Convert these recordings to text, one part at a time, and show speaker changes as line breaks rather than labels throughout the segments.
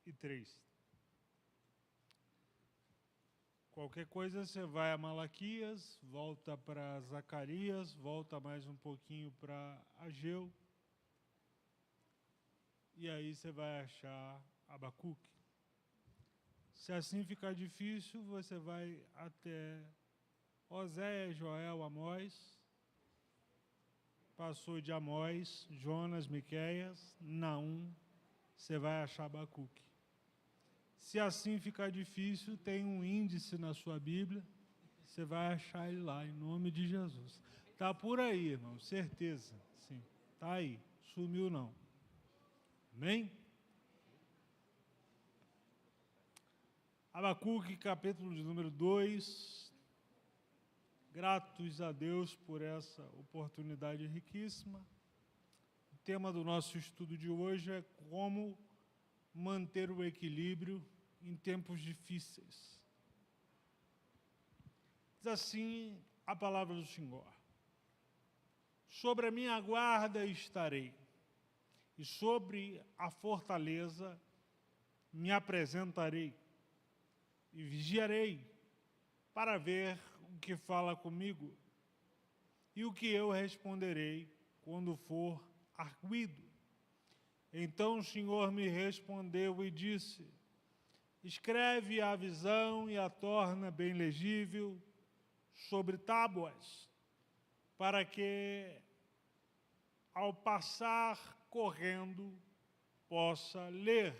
e 3. Qualquer coisa, você vai a Malaquias, volta para Zacarias, volta mais um pouquinho para Ageu, e aí você vai achar Abacuque. Se assim ficar difícil, você vai até Oséias, Joel, Amós, passou de Amós, Jonas, Miqueias, Naum, você vai achar Abacuque. Se assim ficar difícil, tem um índice na sua Bíblia, você vai achar ele lá, em nome de Jesus. Está por aí, irmão, certeza, sim, está aí, sumiu não. Amém? Abacuque, capítulo de número 2. Gratos a Deus por essa oportunidade riquíssima. O tema do nosso estudo de hoje é como manter o equilíbrio em tempos difíceis. Diz assim a palavra do Senhor: sobre a minha guarda estarei, e sobre a fortaleza me apresentarei, e vigiarei para ver o que fala comigo, e o que eu responderei quando for arguido. Então o Senhor me respondeu e disse: escreve a visão e a torna bem legível sobre tábuas, para que, ao passar correndo, possa ler.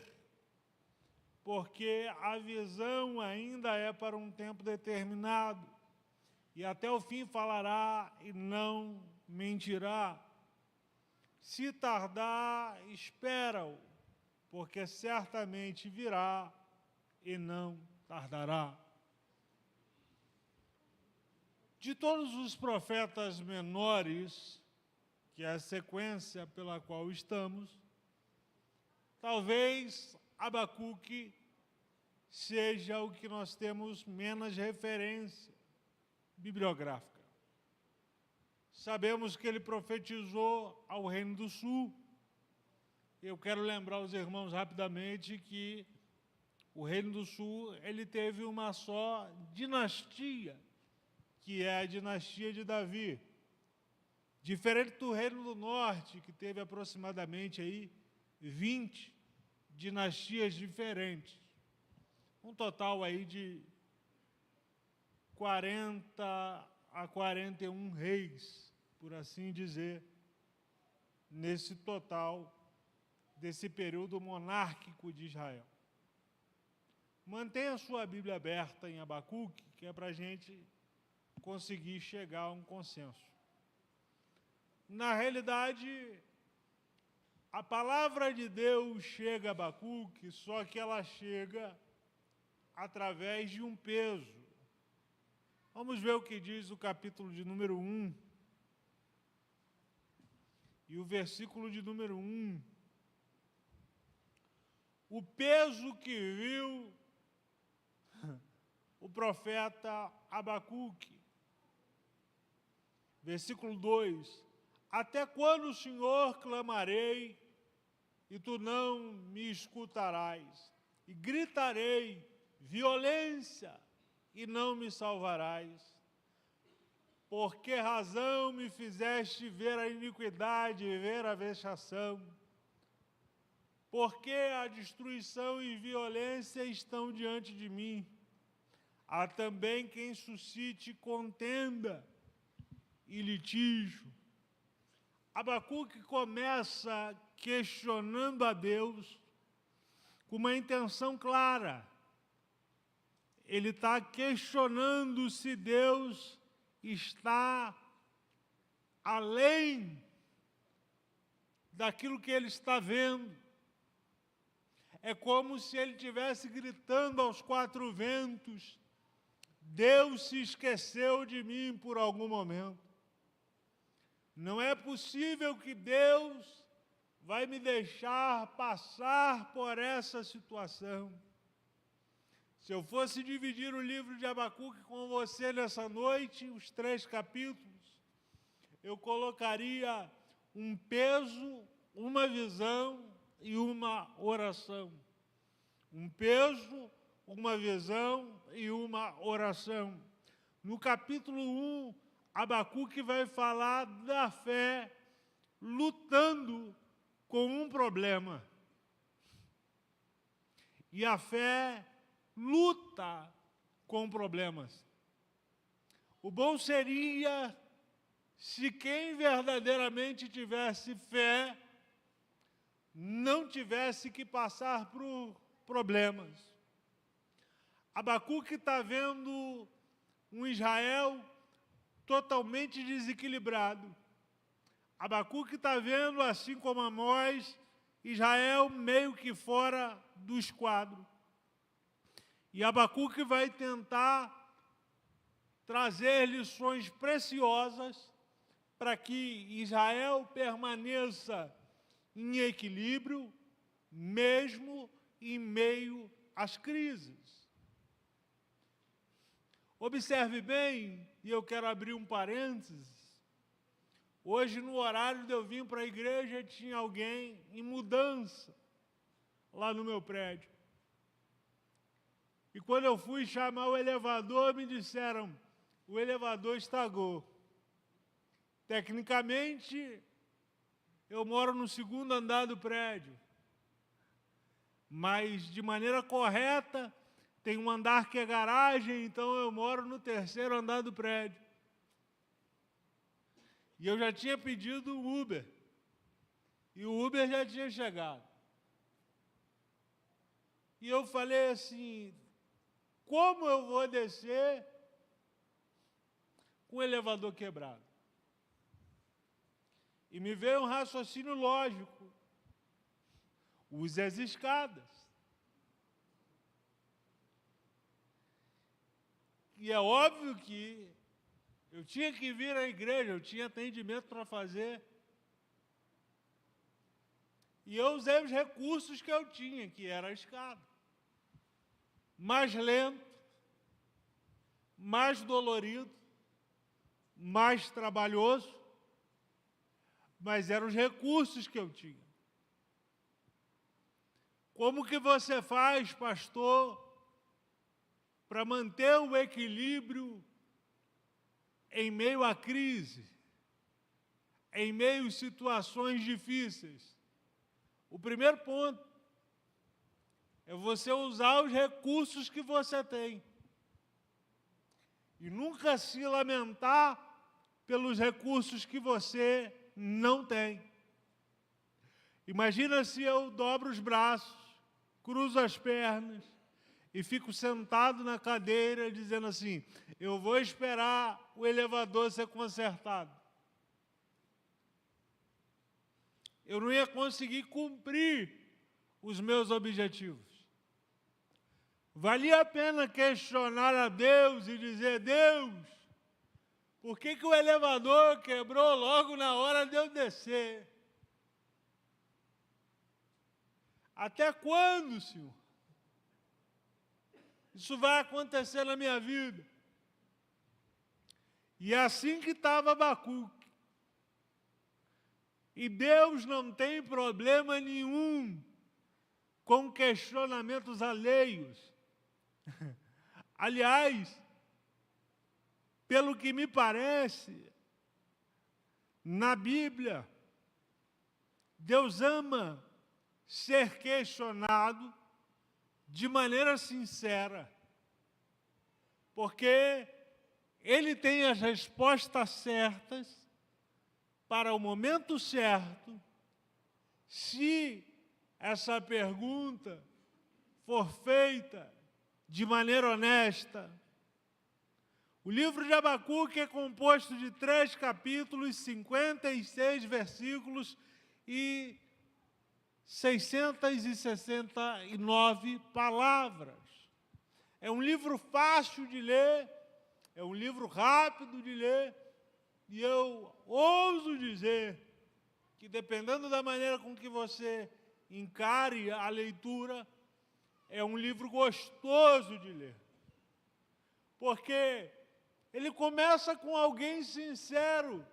Porque a visão ainda é para um tempo determinado, e até o fim falará e não mentirá. Se tardar, espera-o, porque certamente virá e não tardará. De todos os profetas menores, que é a sequência pela qual estamos, talvez Abacuque seja o que nós temos menos referência bibliográfica. Sabemos que ele profetizou ao Reino do Sul. Eu quero lembrar os irmãos rapidamente que o Reino do Sul ele teve uma só dinastia, que é a dinastia de Davi. Diferente do Reino do Norte, que teve aproximadamente aí 20 dinastias diferentes. Um total aí de 40 a 41 reis, por assim dizer, nesse total desse período monárquico de Israel. Mantenha a sua Bíblia aberta em Abacuque, que é para a gente conseguir chegar a um consenso. Na realidade, a palavra de Deus chega a Abacuque, só que ela chega através de um peso. Vamos ver o que diz o capítulo de número 1 e o versículo de número 1. O peso que viu o profeta Abacuque. Versículo 2. Até quando, Senhor, clamarei e tu não me escutarás? E gritarei violência e não me salvarás. Por que razão me fizeste ver a iniquidade e ver a vexação? Porque a destruição e violência estão diante de mim. Há também quem suscite contenda e litígio. Abacuque começa questionando a Deus com uma intenção clara. Ele está questionando se Deus está além daquilo que ele está vendo. É como se ele estivesse gritando aos quatro ventos: Deus se esqueceu de mim por algum momento. Não é possível que Deus vai me deixar passar por essa situação. Se eu fosse dividir o livro de Abacuque com você nessa noite, os 3 capítulos, eu colocaria um peso, uma visão e uma oração. Um peso, uma visão e uma oração. No capítulo 1, Abacuque vai falar da fé lutando com um problema. E a fé luta com problemas. O bom seria se quem verdadeiramente tivesse fé não tivesse que passar por problemas. Abacuque está vendo um Israel totalmente desequilibrado. Abacuque está vendo, assim como Amós, Israel meio que fora do esquadro. E Abacuque vai tentar trazer lições preciosas para que Israel permaneça em equilíbrio, mesmo em meio às crises. Observe bem, e eu quero abrir um parênteses. Hoje, no horário de eu vir para a igreja, tinha alguém em mudança lá no meu prédio. E quando eu fui chamar o elevador, me disseram, o elevador estragou. Tecnicamente, eu moro no segundo andar do prédio. Mas, de maneira correta, tem um andar que é garagem, então eu moro no terceiro andar do prédio. E eu já tinha pedido o Uber. E o Uber já tinha chegado. E eu falei assim, como eu vou descer com o elevador quebrado? E me veio um raciocínio lógico. Use as escadas. E é óbvio que eu tinha que vir à igreja, eu tinha atendimento para fazer. E eu usei os recursos que eu tinha, que era a escada. Mais lento, mais dolorido, mais trabalhoso, mas eram os recursos que eu tinha. Como que você faz, pastor, para manter o equilíbrio em meio à crise, em meio a situações difíceis? O primeiro ponto é você usar os recursos que você tem. E nunca se lamentar pelos recursos que você não tem. Imagina se eu dobro os braços, cruzo as pernas e fico sentado na cadeira dizendo assim, eu vou esperar o elevador ser consertado. Eu não ia conseguir cumprir os meus objetivos. Valia a pena questionar a Deus e dizer, Deus, por que o elevador quebrou logo na hora de eu descer? Até quando, Senhor? Isso vai acontecer na minha vida. E é assim que estava Abacuque. E Deus não tem problema nenhum com questionamentos alheios. Aliás, pelo que me parece, na Bíblia, Deus ama ser questionado de maneira sincera, porque Ele tem as respostas certas para o momento certo, se essa pergunta for feita de maneira honesta. O livro de Abacuque é composto de 3 capítulos, 56 versículos e 669 palavras. É um livro fácil de ler, é um livro rápido de ler, e eu ouso dizer que, dependendo da maneira com que você encare a leitura, é um livro gostoso de ler. Porque ele começa com alguém sincero,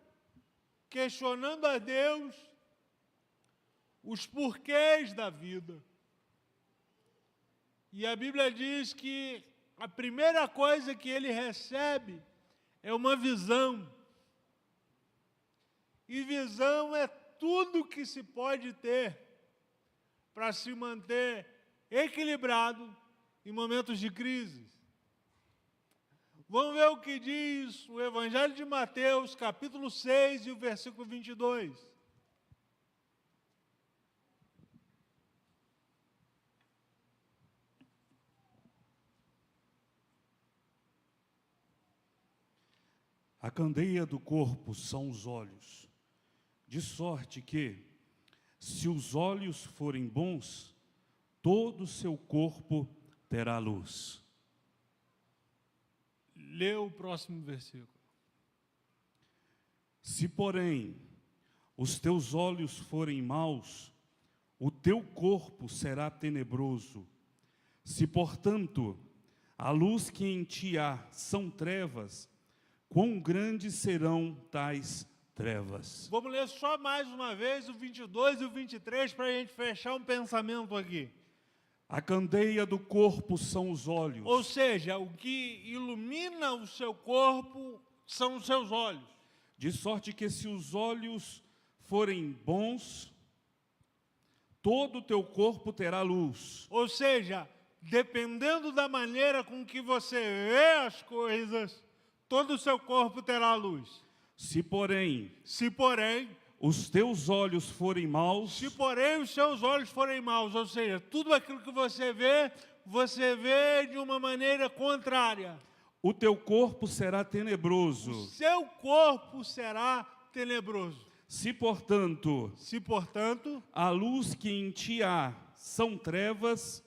questionando a Deus os porquês da vida. E a Bíblia diz que a primeira coisa que ele recebe é uma visão. E visão é tudo que se pode ter para se manter equilibrado em momentos de crise. Vamos ver o que diz o Evangelho de Mateus, capítulo 6 e o versículo 22.
A candeia do corpo são os olhos, de sorte que, se os olhos forem bons, todo o seu corpo terá luz.
Lê o próximo versículo.
Se, porém, os teus olhos forem maus, o teu corpo será tenebroso. Se, portanto, a luz que em ti há são trevas, quão grandes serão tais trevas?
Vamos ler só mais uma vez o 22 e o 23 para a gente fechar um pensamento aqui.
A candeia do corpo são os olhos.
Ou seja, o que ilumina o seu corpo são os seus olhos.
De sorte que, se os olhos forem bons, todo o teu corpo terá luz.
Ou seja, dependendo da maneira com que você vê as coisas, todo o seu corpo terá luz.
Se, porém,
os
teus olhos forem maus,
se porém os seus olhos forem maus, ou seja, tudo aquilo que você vê de uma maneira contrária.
O teu corpo será tenebroso.
O seu corpo será tenebroso.
Se, portanto, a luz que em ti há são trevas,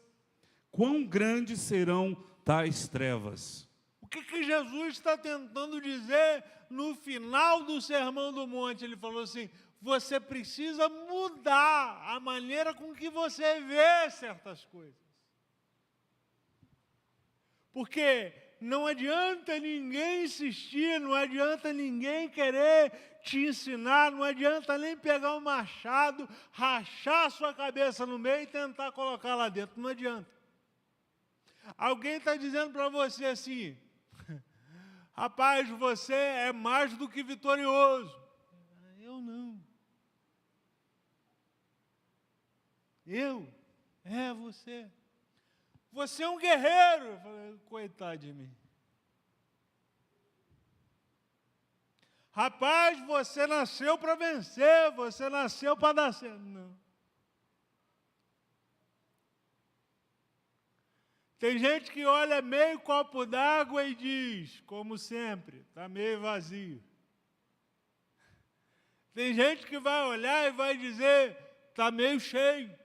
quão grandes serão tais trevas?
O que Jesus está tentando dizer no final do Sermão do Monte? Ele falou assim: você precisa mudar a maneira com que você vê certas coisas. Porque não adianta ninguém insistir, não adianta ninguém querer te ensinar, não adianta nem pegar um machado, rachar sua cabeça no meio e tentar colocar lá dentro, não adianta. Alguém está dizendo para você assim: rapaz, você é mais do que vitorioso. Eu não. Você. Você é um guerreiro. Eu falei: coitado de mim. Rapaz, você nasceu para vencer, você nasceu para dar certo. Não. Tem gente que olha meio copo d'água e diz, como sempre, está meio vazio. Tem gente que vai olhar e vai dizer, está meio cheio.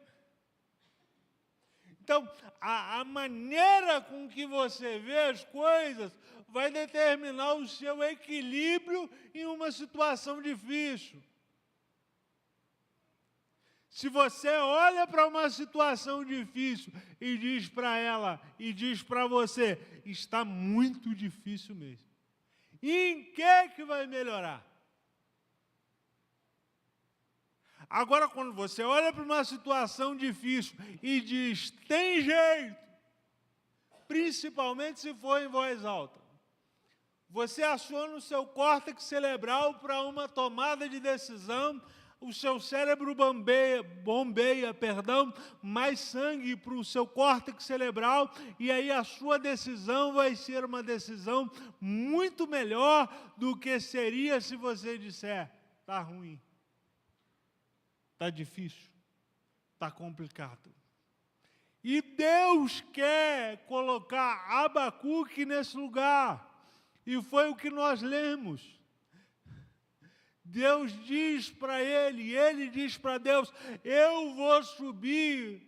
Então, a maneira com que você vê as coisas vai determinar o seu equilíbrio em uma situação difícil. Se você olha para uma situação difícil e diz para ela, e diz para você, está muito difícil mesmo. E em que vai melhorar? Agora, quando você olha para uma situação difícil e diz, tem jeito, principalmente se for em voz alta, você aciona o seu córtex cerebral para uma tomada de decisão, o seu cérebro bombeia mais sangue para o seu córtex cerebral, e aí a sua decisão vai ser uma decisão muito melhor do que seria se você disser, está ruim, está difícil, está complicado. E Deus quer colocar Abacuque nesse lugar, e foi o que nós lemos. Deus diz para ele diz para Deus, eu vou subir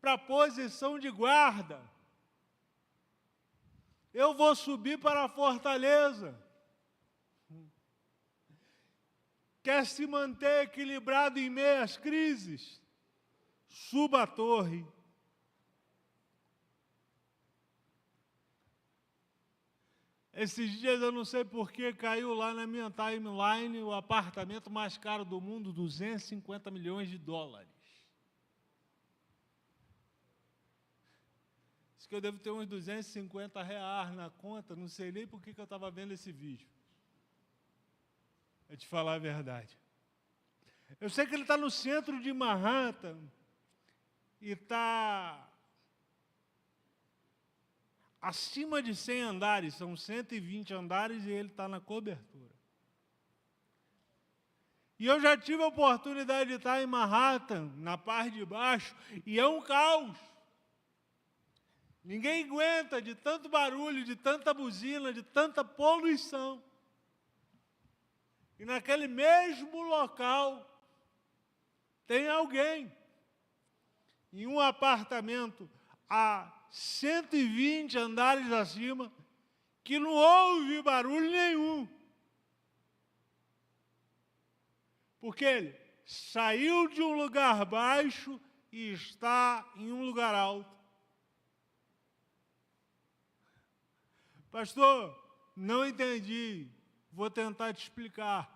para a posição de guarda. Eu vou subir para a fortaleza. Quer se manter equilibrado em meio às crises? Suba a torre. Esses dias, eu não sei por que, caiu lá na minha timeline o apartamento mais caro do mundo, 250 milhões de dólares. Acho que eu devo ter uns R$ 250 na conta, não sei nem por que eu estava vendo esse vídeo. É te falar a verdade. Eu sei que ele está no centro de Manhattan e está acima de 100 andares, são 120 andares e ele está na cobertura. E eu já tive a oportunidade de estar em Manhattan, na parte de baixo, e é um caos. Ninguém aguenta de tanto barulho, de tanta buzina, de tanta poluição. E naquele mesmo local, tem alguém em um apartamento a 120 andares acima, que não ouve barulho nenhum. Porque ele saiu de um lugar baixo e está em um lugar alto. Pastor, não entendi. Vou tentar te explicar.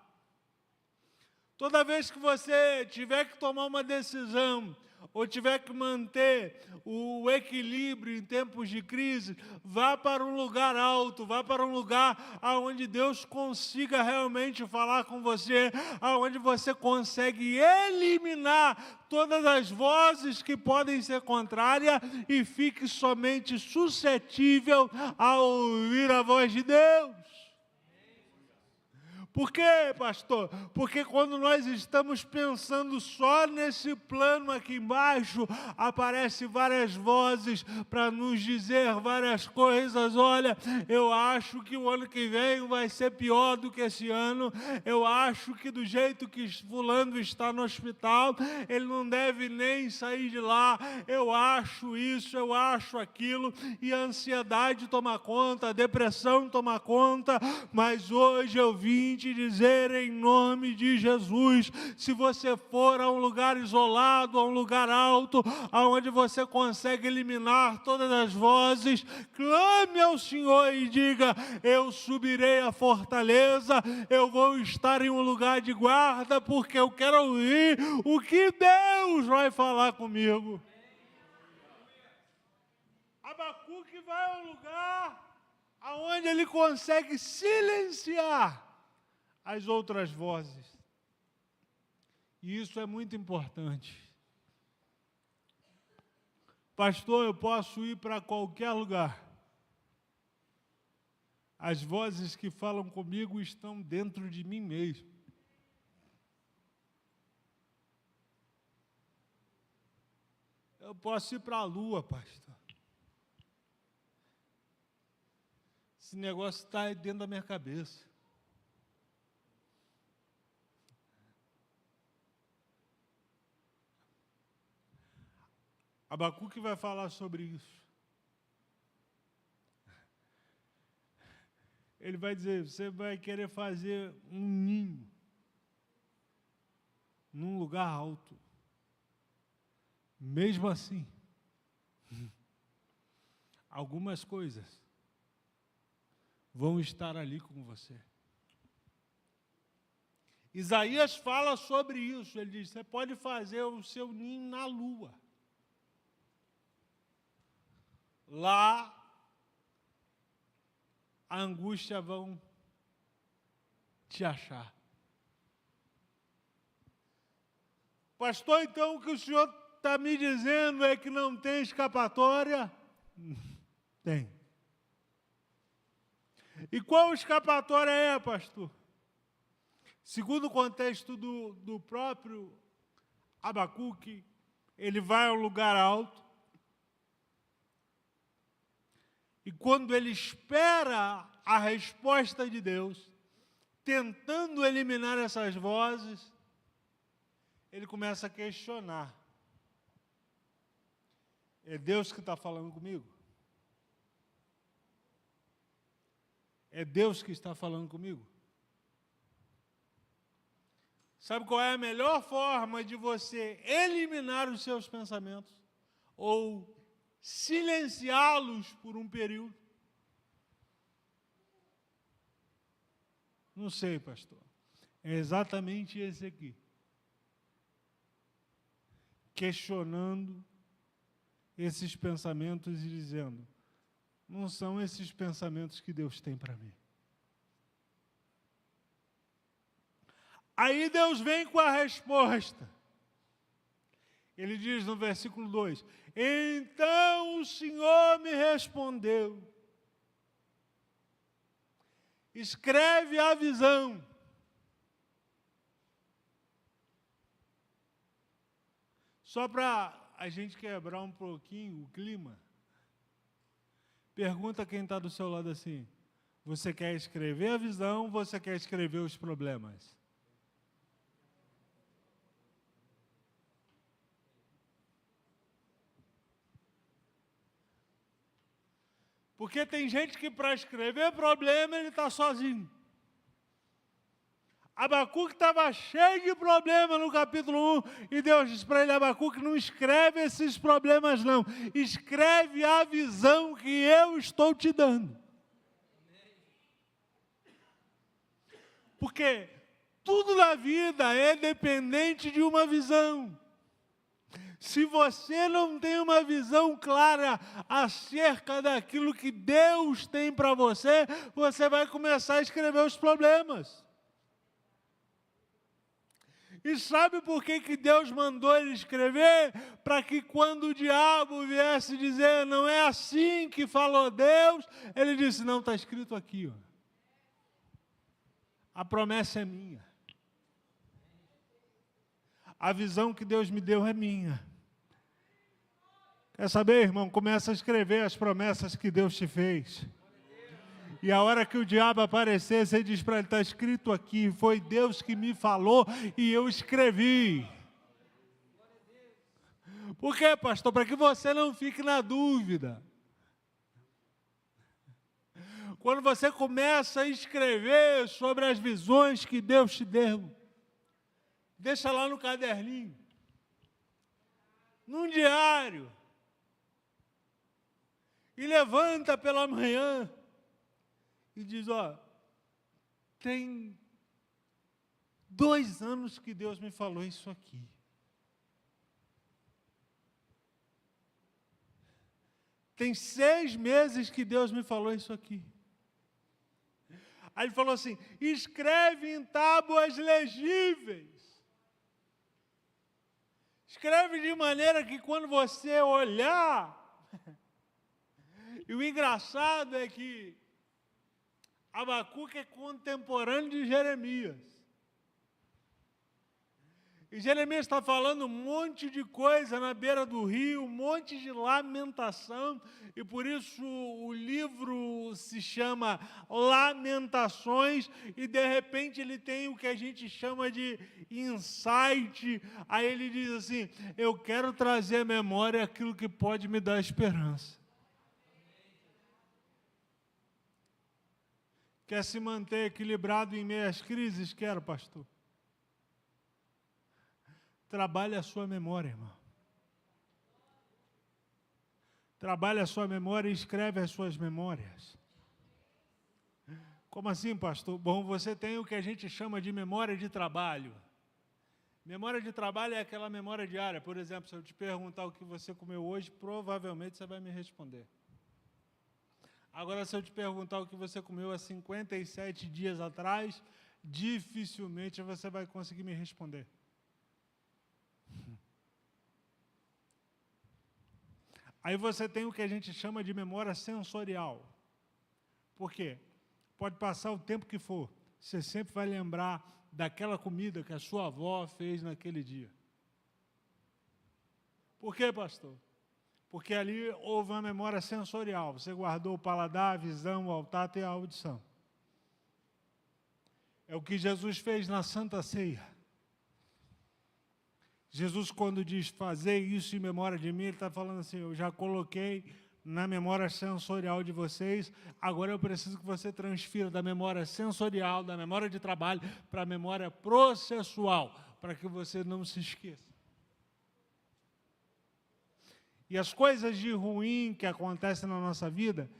Toda vez que você tiver que tomar uma decisão, ou tiver que manter o equilíbrio em tempos de crise, vá para um lugar alto, vá para um lugar onde Deus consiga realmente falar com você, onde você consegue eliminar todas as vozes que podem ser contrárias e fique somente suscetível a ouvir a voz de Deus. Por quê, pastor? Porque quando nós estamos pensando só nesse plano aqui embaixo, aparecem várias vozes para nos dizer várias coisas. Olha, eu acho que o ano que vem vai ser pior do que esse ano. Eu acho que do jeito que fulano está no hospital, ele não deve nem sair de lá. Eu acho isso, eu acho aquilo. E a ansiedade toma conta, a depressão toma conta. Mas hoje eu vim te dizer em nome de Jesus, se você for a um lugar isolado, a um lugar alto, aonde você consegue eliminar todas as vozes, clame ao Senhor e diga: eu subirei a fortaleza, eu vou estar em um lugar de guarda, porque eu quero ouvir o que Deus vai falar comigo. Abacuque vai a um lugar aonde ele consegue silenciar as outras vozes. E isso é muito importante. Pastor, eu posso ir para qualquer lugar. As vozes que falam comigo estão dentro de mim mesmo. Eu posso ir para a lua, pastor. Esse negócio está dentro da minha cabeça. Abacuque vai falar sobre isso. Ele vai dizer: você vai querer fazer um ninho num lugar alto. Mesmo assim, algumas coisas vão estar ali com você. Isaías fala sobre isso. Ele diz: você pode fazer o seu ninho na lua. Lá, a angústia vão te achar. Pastor, então o que o senhor está me dizendo é que não tem escapatória? Tem. E qual escapatória é, pastor? Segundo o contexto do próprio Abacuque, ele vai a um lugar alto, e quando ele espera a resposta de Deus, tentando eliminar essas vozes, ele começa a questionar. É Deus que está falando comigo? É Deus que está falando comigo? Sabe qual é a melhor forma de você eliminar os seus pensamentos? Ou silenciá-los por um período? Não sei, pastor. É exatamente esse aqui. Questionando esses pensamentos e dizendo: não são esses pensamentos que Deus tem para mim. Aí Deus vem com a resposta. Ele diz no versículo 2: então o Senhor me respondeu: escreve a visão. Só para a gente quebrar um pouquinho o clima, pergunta quem está do seu lado assim: você quer escrever a visão ou você quer escrever os problemas? Porque tem gente que para escrever problema ele está sozinho. Abacuque estava cheio de problema no capítulo 1, e Deus disse para ele: Abacuque, não escreve esses problemas não, escreve a visão que eu estou te dando. Porque tudo na vida é dependente de uma visão. Se você não tem uma visão clara acerca daquilo que Deus tem para você, você vai começar a escrever os problemas. E sabe por que Deus mandou ele escrever? Para que quando o diabo viesse dizer: não é assim que falou Deus, ele disse: não, está escrito aqui, ó. A promessa é minha. A visão que Deus me deu é minha. Quer saber, irmão? Começa a escrever as promessas que Deus te fez. E a hora que o diabo aparecer, você diz para ele: está escrito aqui, foi Deus que me falou e eu escrevi. Por quê, pastor? Para que você não fique na dúvida. Quando você começa a escrever sobre as visões que Deus te deu, deixa lá no caderninho, num diário, e levanta pela manhã e diz: ó, tem 2 anos que Deus me falou isso aqui. Tem 6 meses que Deus me falou isso aqui. Aí ele falou assim: escreve em tábuas legíveis. Escreve de maneira que quando você olhar... E o engraçado é que Abacuque é contemporâneo de Jeremias. E Jeremias está falando um monte de coisa na beira do rio, um monte de lamentação, e por isso o livro se chama Lamentações, e de repente ele tem o que a gente chama de insight. Aí ele diz assim: eu quero trazer à memória aquilo que pode me dar esperança. Quer se manter equilibrado em meio às crises? Quero, pastor. Trabalhe a sua memória, irmão. Trabalhe a sua memória e escreve as suas memórias. Como assim, pastor? Bom, você tem o que a gente chama de memória de trabalho. Memória de trabalho é aquela memória diária. Por exemplo, se eu te perguntar o que você comeu hoje, provavelmente você vai me responder. Agora, se eu te perguntar o que você comeu há 57 dias atrás, dificilmente você vai conseguir me responder. Aí você tem o que a gente chama de memória sensorial. Por quê? Pode passar o tempo que for, você sempre vai lembrar daquela comida que a sua avó fez naquele dia. Por quê, pastor? Porque ali houve uma memória sensorial. Você guardou o paladar, a visão, o olfato e a audição. É o que Jesus fez na Santa Ceia. Jesus, quando diz fazer isso em memória de mim, ele está falando assim: eu já coloquei na memória sensorial de vocês, agora eu preciso que você transfira da memória sensorial, da memória de trabalho, para a memória processual, para que você não se esqueça. E as coisas de ruim que acontecem na nossa vida,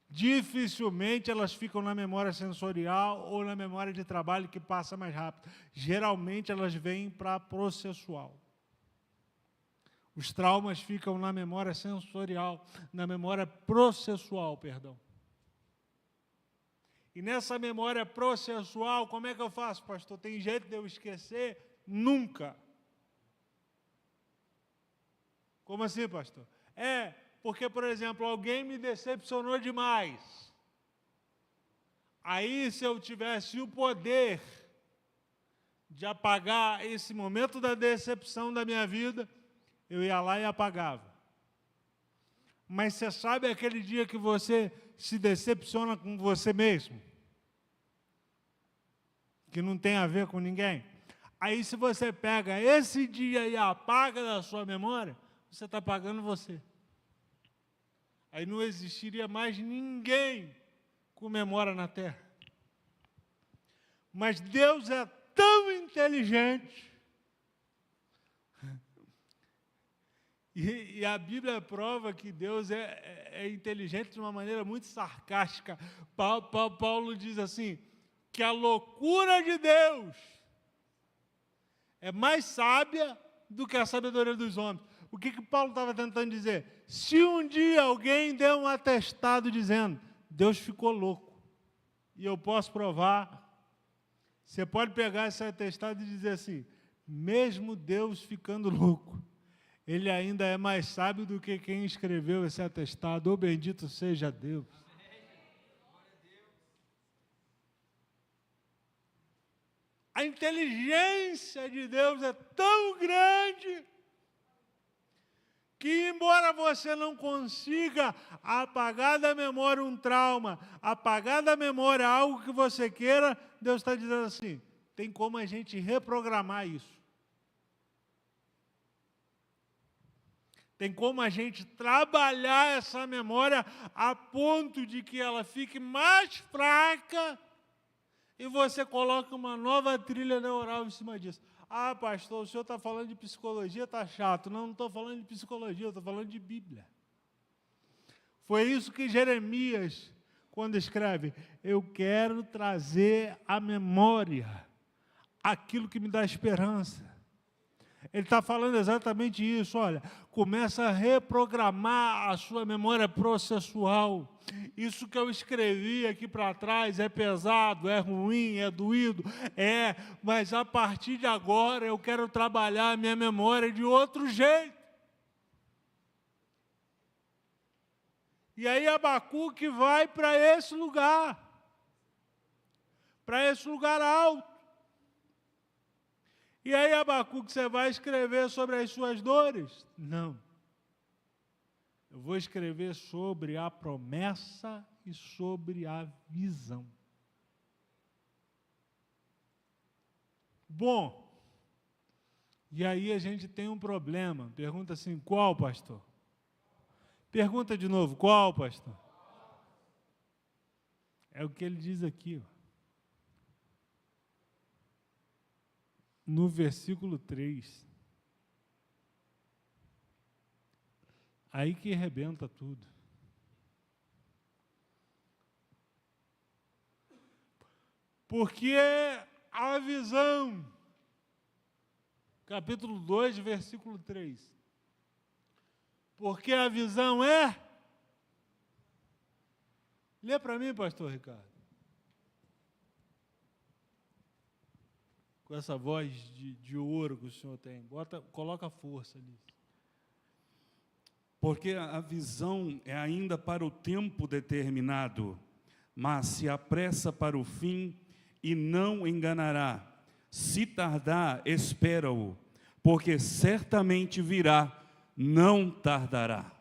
dificilmente elas ficam na memória sensorial ou na memória de trabalho que passa mais rápido. Geralmente elas vêm para a processual. Os traumas ficam na memória sensorial, na memória processual, perdão. E nessa memória processual, como é que eu faço, pastor? Tem jeito de eu esquecer? Nunca. Como assim, pastor? Porque, por exemplo, alguém me decepcionou demais. Aí, se eu tivesse o poder de apagar esse momento da decepção da minha vida, eu ia lá e apagava. Mas você sabe aquele dia que você se decepciona com você mesmo? Que não tem a ver com ninguém? Aí, se você pega esse dia e apaga da sua memória, você está apagando você. Aí não existiria mais ninguém com memória na terra. Mas Deus é tão inteligente, e a Bíblia prova que Deus é inteligente de uma maneira muito sarcástica. Paulo diz assim, que a loucura de Deus é mais sábia do que a sabedoria dos homens. O que Paulo estava tentando dizer? Se um dia alguém deu um atestado dizendo, Deus ficou louco, e eu posso provar, você pode pegar esse atestado e dizer assim, mesmo Deus ficando louco, Ele ainda é mais sábio do que quem escreveu esse atestado. Oh, bendito seja Deus. A inteligência de Deus é tão grande que, embora você não consiga apagar da memória um trauma, apagar da memória algo que você queira, Deus está dizendo assim, tem como a gente reprogramar isso. Tem como a gente trabalhar essa memória a ponto de que ela fique mais fraca e você coloca uma nova trilha neural em cima disso. Ah, pastor, o senhor está falando de psicologia, está chato. Não estou falando de psicologia, eu estou falando de Bíblia. Foi isso que Jeremias, quando escreve, eu quero trazer à memória aquilo que me dá esperança. Ele está falando exatamente isso, olha, começa a reprogramar a sua memória processual. Isso que eu escrevi aqui para trás é pesado, é ruim, é doído, mas a partir de agora eu quero trabalhar a minha memória de outro jeito. E aí Abacuque vai para esse lugar alto. E aí, Abacuque, você vai escrever sobre as suas dores? Não. Eu vou escrever sobre a promessa e sobre a visão. Bom, e aí a gente tem um problema. Pergunta assim, qual, pastor? Pergunta de novo, qual, pastor? É o que ele diz aqui, ó. No versículo 3, aí que arrebenta tudo. Porque a visão, capítulo 2, versículo 3, porque a visão lê para mim, pastor Ricardo. Com essa voz de ouro que o senhor tem. Coloca força nisso.
Porque a visão é ainda para o tempo determinado, mas se apressa para o fim e não enganará. Se tardar, espera-o, porque certamente virá, não tardará.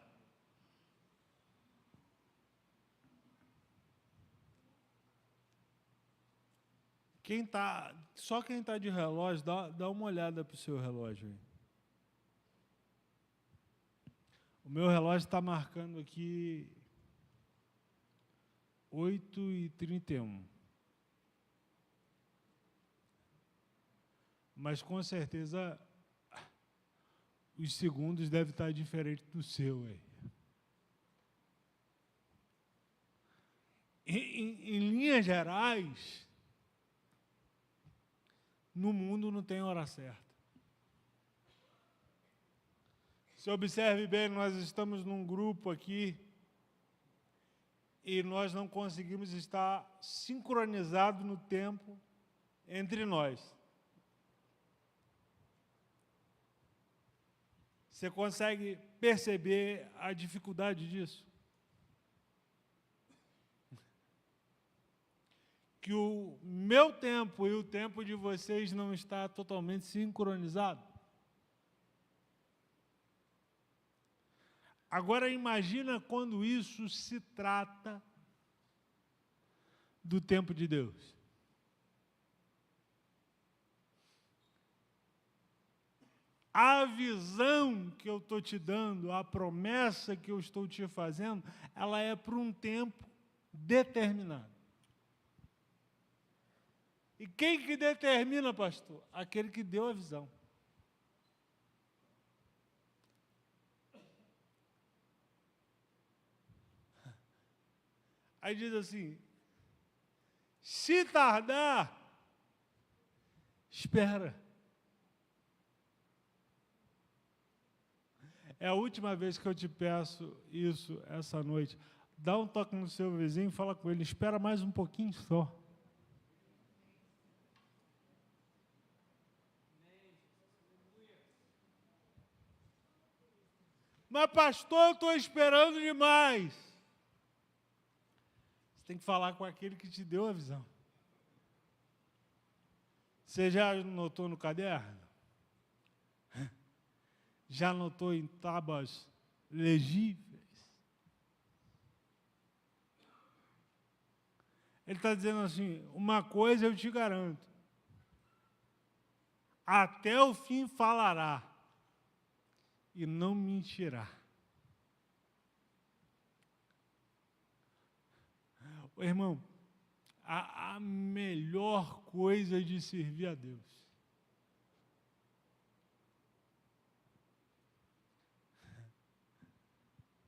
Só quem está de relógio, dá uma olhada para o seu relógio aí. O meu relógio está marcando aqui 8h31. Mas com certeza os segundos devem estar diferentes do seu aí. Em linhas gerais, no mundo não tem hora certa. Se observe bem, nós estamos num grupo aqui e nós não conseguimos estar sincronizados no tempo entre nós. Você consegue perceber a dificuldade disso? Que o meu tempo e o tempo de vocês não está totalmente sincronizado. Agora imagina quando isso se trata do tempo de Deus. A visão que eu estou te dando, a promessa que eu estou te fazendo, ela é para um tempo determinado. E quem que determina, pastor? Aquele que deu a visão. Aí diz assim, se tardar, espera. É a última vez que eu te peço isso essa noite. Dá um toque no seu vizinho e fala com ele, espera mais um pouquinho só. Mas pastor, eu estou esperando demais. Você tem que falar com aquele que te deu a visão. Você já anotou no caderno? Já anotou em tábuas legíveis? Ele está dizendo assim, uma coisa eu te garanto, até o fim falará e não mentirá. Irmão, a melhor coisa de servir a Deus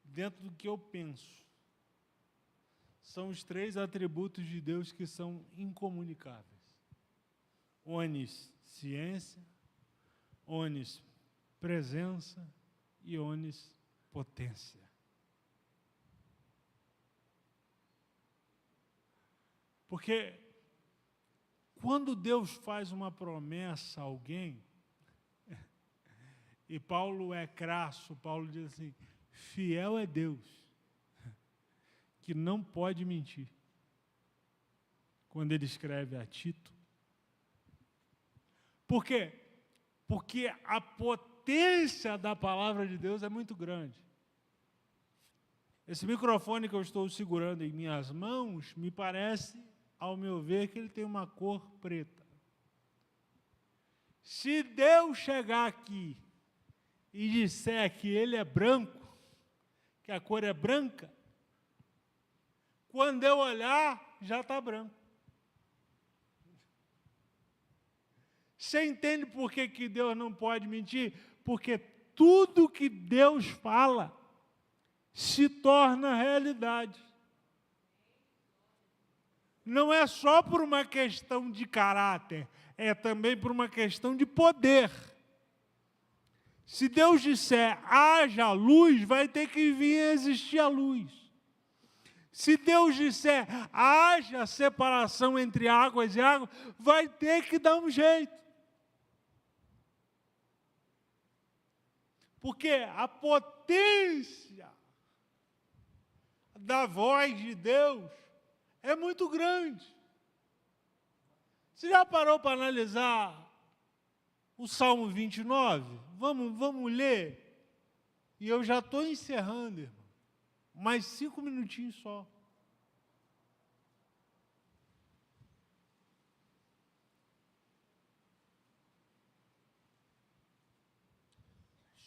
dentro do que eu penso, são os 3 atributos de Deus que são incomunicáveis. Onisciência, onipresença e onipotência. Porque quando Deus faz uma promessa a alguém, e Paulo é crasso, Paulo diz assim, fiel é Deus, que não pode mentir. Quando ele escreve a Tito. Por quê? Porque a potência da palavra de Deus é muito grande. Esse microfone que eu estou segurando em minhas mãos, me parece, ao meu ver, que ele tem uma cor preta. Se Deus chegar aqui e disser que ele é branco, que a cor é branca, quando eu olhar, já está branco. Você entende por que Deus não pode mentir? Porque tudo que Deus fala se torna realidade. Não é só por uma questão de caráter, é também por uma questão de poder. Se Deus disser, haja luz, vai ter que vir a existir a luz. Se Deus disser, haja separação entre águas e águas, vai ter que dar um jeito. Porque a potência da voz de Deus é muito grande. Você já parou para analisar o Salmo 29? Vamos ler? E eu já estou encerrando, irmão. Mais 5 minutinhos só.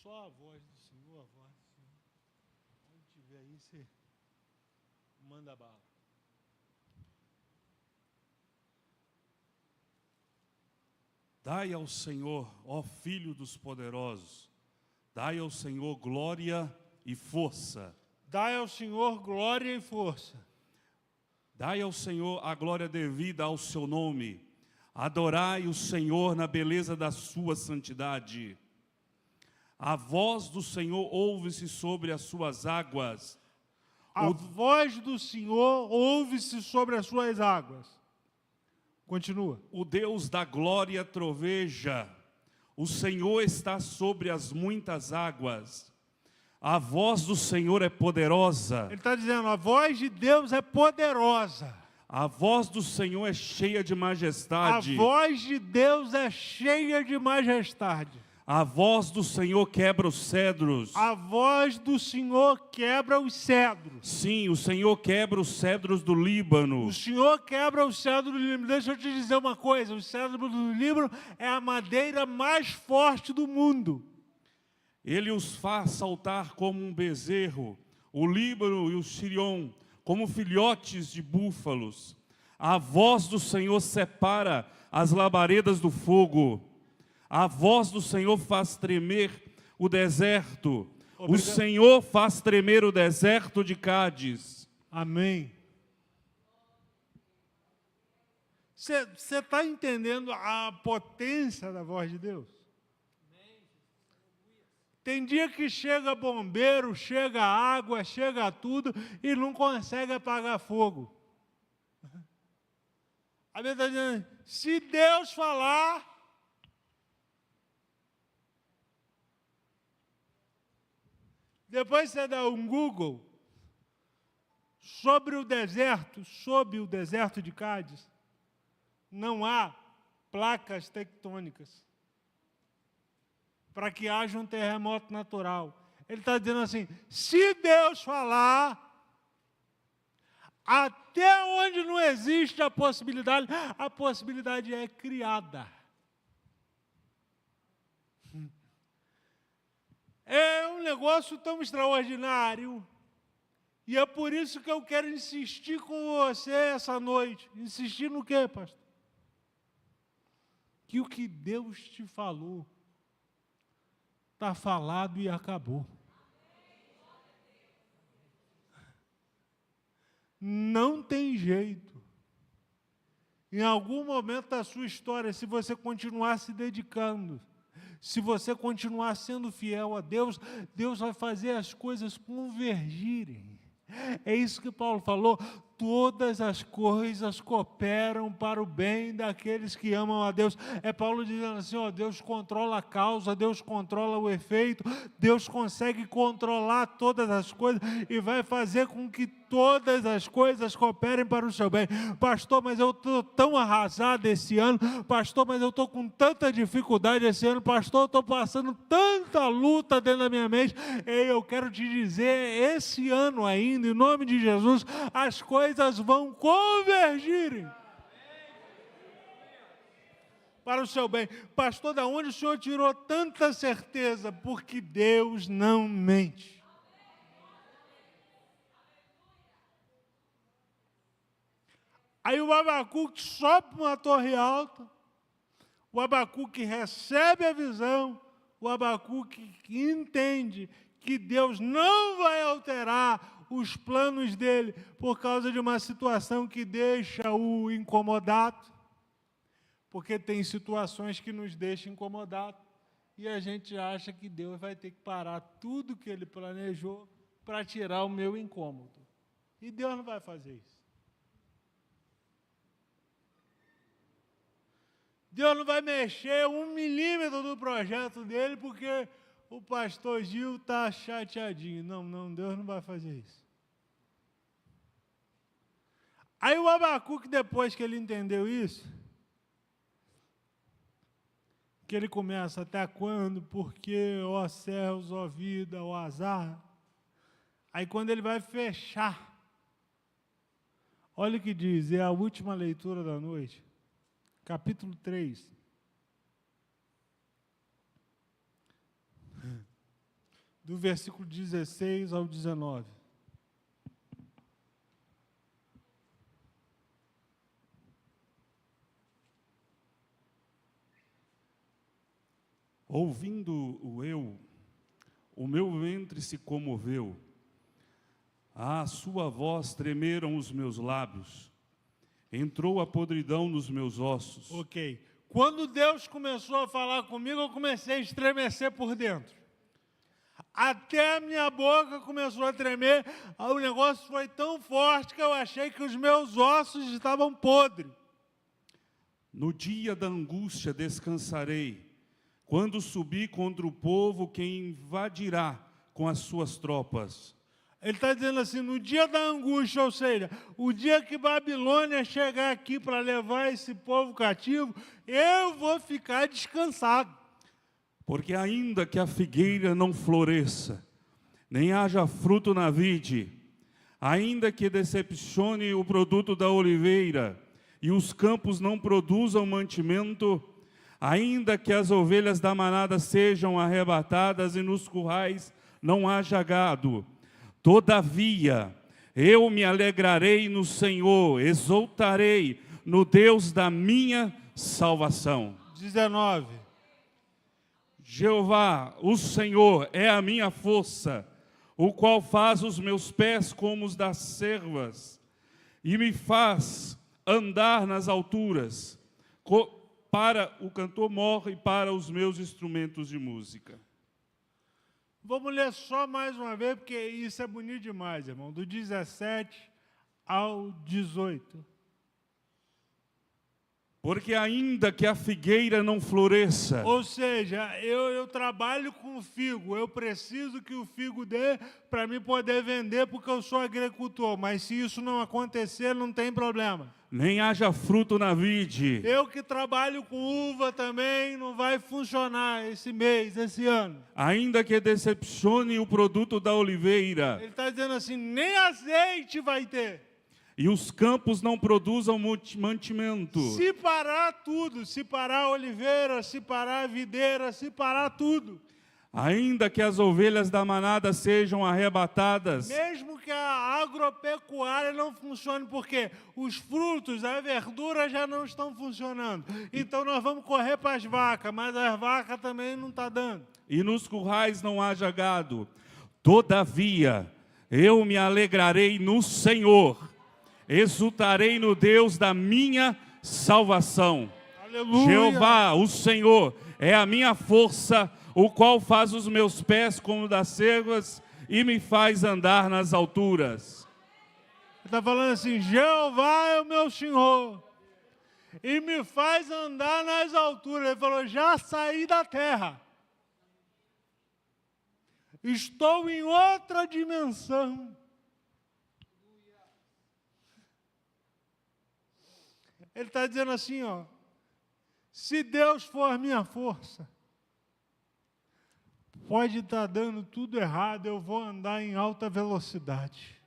Só a voz do Senhor, a voz do Senhor. Onde tiver aí, você manda bala.
Dai ao Senhor, ó Filho dos poderosos, dai ao Senhor glória e força.
Dai ao Senhor glória e força.
Dai ao Senhor a glória devida ao seu nome. Adorai o Senhor na beleza da sua santidade. A voz do Senhor ouve-se sobre as suas águas.
A voz do Senhor ouve-se sobre as suas águas. Continua.
O Deus da glória troveja. O Senhor está sobre as muitas águas. A voz do Senhor é poderosa.
Ele está dizendo, a voz de Deus é poderosa.
A voz do Senhor é cheia de majestade.
A voz de Deus é cheia de majestade.
A voz do Senhor quebra os cedros.
A voz do Senhor quebra os cedros.
Sim, o Senhor quebra os cedros do Líbano.
O Senhor quebra o cedro do Líbano. Deixa eu te dizer uma coisa, o cedro do Líbano é a madeira mais forte do mundo.
Ele os faz saltar como um bezerro, o Líbano e o Sirion, como filhotes de búfalos. A voz do Senhor separa as labaredas do fogo. A voz do Senhor faz tremer o deserto. Obrigado. O Senhor faz tremer o deserto de Cádiz.
Amém. Você está entendendo a potência da voz de Deus? Tem dia que chega bombeiro, chega água, chega tudo e não consegue apagar fogo. A Bíblia está dizendo, se Deus falar, depois você dá um Google sobre o deserto de Cádiz, não há placas tectônicas para que haja um terremoto natural. Ele está dizendo assim, se Deus falar, até onde não existe a possibilidade é criada. É um negócio tão extraordinário, e é por isso que eu quero insistir com você essa noite. Insistir no quê, pastor? Que o que Deus te falou está falado e acabou. Não tem jeito. Em algum momento da sua história, se você continuar se dedicando, se você continuar sendo fiel a Deus, Deus vai fazer as coisas convergirem. É isso que Paulo falou, todas as coisas cooperam para o bem daqueles que amam a Deus. É Paulo dizendo assim, ó, Deus controla a causa, Deus controla o efeito, Deus consegue controlar todas as coisas e vai fazer com que todas as coisas cooperem para o seu bem. Pastor, mas eu estou tão arrasado esse ano. Pastor, mas eu estou com tanta dificuldade esse ano. Pastor, eu estou passando tanta luta dentro da minha mente. E eu quero te dizer, esse ano ainda, em nome de Jesus, as coisas vão convergirem para o seu bem. Pastor, da onde o senhor tirou tanta certeza? Porque Deus não mente. Aí o Abacuque sobe para uma torre alta, o Abacuque recebe a visão, o Abacuque entende que Deus não vai alterar os planos dele por causa de uma situação que deixa-o incomodado, porque tem situações que nos deixam incomodados e a gente acha que Deus vai ter que parar tudo que ele planejou para tirar o meu incômodo. E Deus não vai fazer isso. Deus não vai mexer 1 milímetro do projeto dele porque o pastor Gil está chateadinho. Não, Deus não vai fazer isso. Aí o Abacuque, depois que ele entendeu isso, que ele começa, até quando, porque, ó céus, ó vida, ó azar. Aí quando ele vai fechar, olha o que diz, é a última leitura da noite. Capítulo 3. Do versículo 16 ao 19.
Ouvindo eu, o meu ventre se comoveu, à sua voz tremeram os meus lábios. Entrou a podridão nos meus ossos.
Ok. Quando Deus começou a falar comigo, eu comecei a estremecer por dentro. Até a minha boca começou a tremer. O negócio foi tão forte que eu achei que os meus ossos estavam podres.
No dia da angústia descansarei, quando subir contra o povo que invadirá com as suas tropas.
Ele está dizendo assim, no dia da angústia, ou seja, o dia que Babilônia chegar aqui para levar esse povo cativo, eu vou ficar descansado.
Porque ainda que a figueira não floresça, nem haja fruto na vide, ainda que decepcione o produto da oliveira, e os campos não produzam mantimento, ainda que as ovelhas da manada sejam arrebatadas e nos currais não haja gado, todavia eu me alegrarei no Senhor, exultarei no Deus da minha salvação.
19.
Jeová, o Senhor, é a minha força, o qual faz os meus pés como os das servas, e me faz andar nas alturas, para o cantor mor e para os meus instrumentos de música.
Vamos ler só mais uma vez, porque isso é bonito demais, irmão. Do 17 ao 18.
Porque ainda que a figueira não floresça,
Ou seja, eu trabalho com figo, eu preciso que o figo dê para mim poder vender, porque eu sou agricultor. Mas se isso não acontecer, não tem problema.
nem haja fruto na vide,
Eu que trabalho com uva também, não vai funcionar esse mês, esse ano.
ainda que decepcione o produto da oliveira,
Ele está dizendo assim, nem azeite vai ter.
e os campos não produzam mantimento,
Se parar tudo, se parar a oliveira, se parar a videira, se parar tudo.
ainda que as ovelhas da manada sejam arrebatadas,
Mesmo que a agropecuária não funcione, porque os frutos, a verdura já não estão funcionando. Então nós vamos correr para as vacas, mas as vacas também não estão dando.
e nos currais não haja gado, todavia eu me alegrarei no Senhor, exultarei no Deus da minha salvação.
Aleluia!
Jeová, o Senhor, é a minha força, o qual faz os meus pés como das servas e me faz andar nas alturas.
Ele está falando assim, Jeová é o meu Senhor e me faz andar nas alturas. Ele falou, já saí da terra. Estou em outra dimensão. Ele está dizendo assim, ó, se Deus for a minha força, pode estar dando tudo errado, eu vou andar em alta velocidade.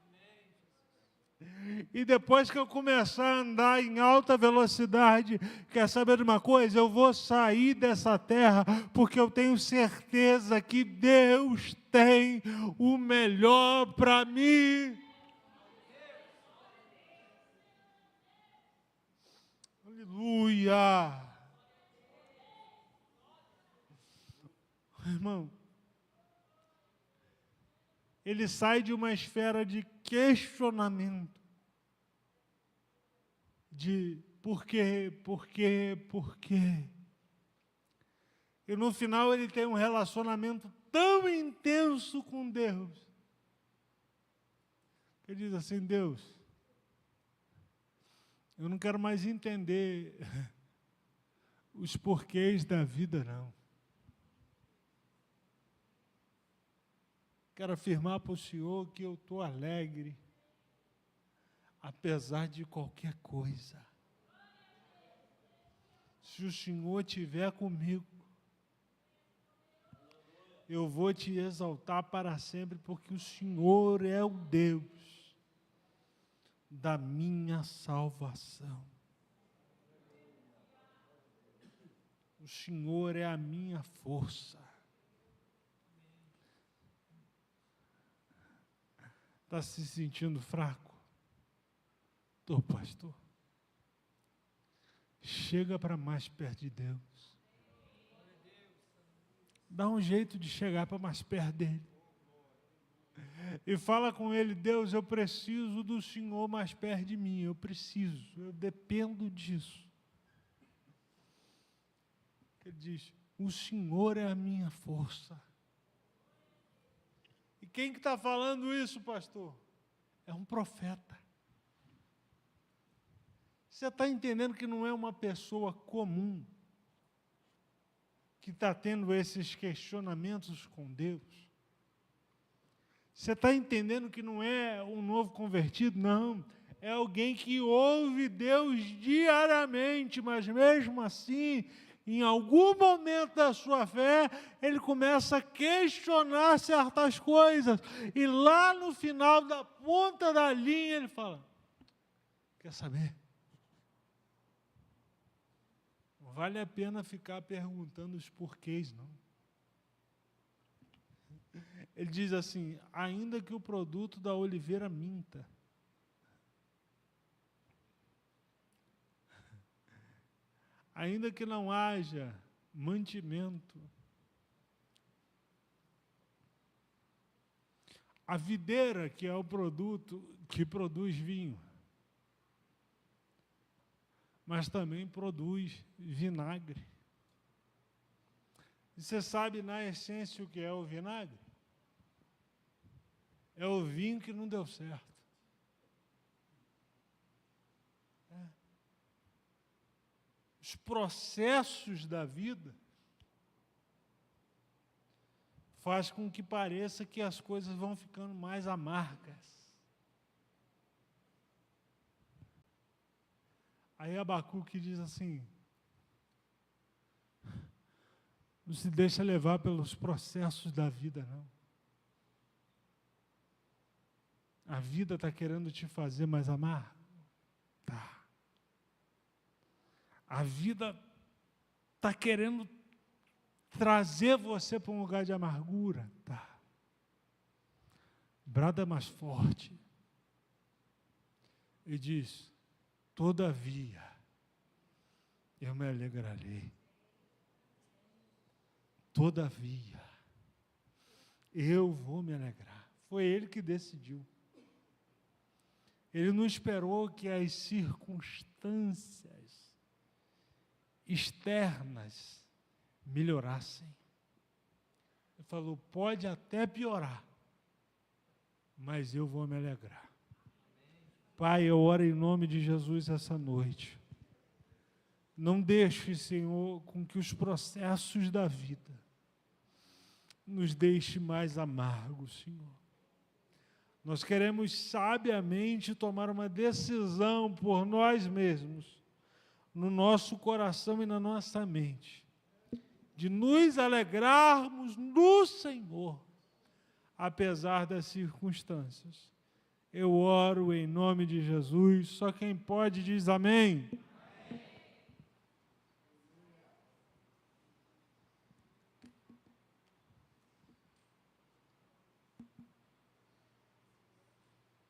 E depois que eu começar a andar em alta velocidade, quer saber de uma coisa? Eu vou sair dessa terra, porque eu tenho certeza que Deus tem o melhor para mim. Aleluia! Irmão, ele sai de uma esfera de questionamento, de por quê. E no final ele tem um relacionamento tão intenso com Deus, que ele diz assim, Deus, eu não quero mais entender os porquês da vida, não. Quero afirmar para o Senhor que eu estou alegre, apesar de qualquer coisa. Se o Senhor estiver comigo, eu vou te exaltar para sempre, porque o Senhor é o Deus da minha salvação. O Senhor é a minha força. Está se sentindo fraco? Tô, pastor. Chega para mais perto de Deus. Dá um jeito de chegar para mais perto dele. E fala com ele, Deus, eu preciso do Senhor mais perto de mim. Eu dependo disso. Ele diz, o Senhor é a minha força. E quem que está falando isso, pastor? É um profeta. Você está entendendo que não é uma pessoa comum que está tendo esses questionamentos com Deus? Você está entendendo que não é um novo convertido? Não. É alguém que ouve Deus diariamente, mas mesmo assim, em algum momento da sua fé, ele começa a questionar certas coisas. E lá no final da ponta da linha, ele fala: quer saber? Não vale a pena ficar perguntando os porquês, não. Ele diz assim: ainda que o produto da oliveira minta, ainda que não haja mantimento, a videira, que é o produto que produz vinho, mas também produz vinagre. E você sabe, na essência, o que é o vinagre? É o vinho que não deu certo. Os processos da vida faz com que pareça que as coisas vão ficando mais amargas. Aí Abacuque diz assim: não se deixa levar pelos processos da vida, não. A vida está querendo te fazer mais amargo? Tá. A vida está querendo trazer você para um lugar de amargura? Tá. Brada mais forte. E diz: todavia, eu me alegrarei. Todavia, eu vou me alegrar. Foi ele que decidiu. Ele não esperou que as circunstâncias externas melhorassem. Ele falou: pode até piorar, mas eu vou me alegrar. Pai, eu oro em nome de Jesus essa noite. Não deixe, Senhor, com que os processos da vida nos deixe mais amargos, Senhor. Nós queremos sabiamente tomar uma decisão por nós mesmos, no nosso coração e na nossa mente, de nos alegrarmos no Senhor, apesar das circunstâncias. Eu oro em nome de Jesus. Só quem pode diz amém.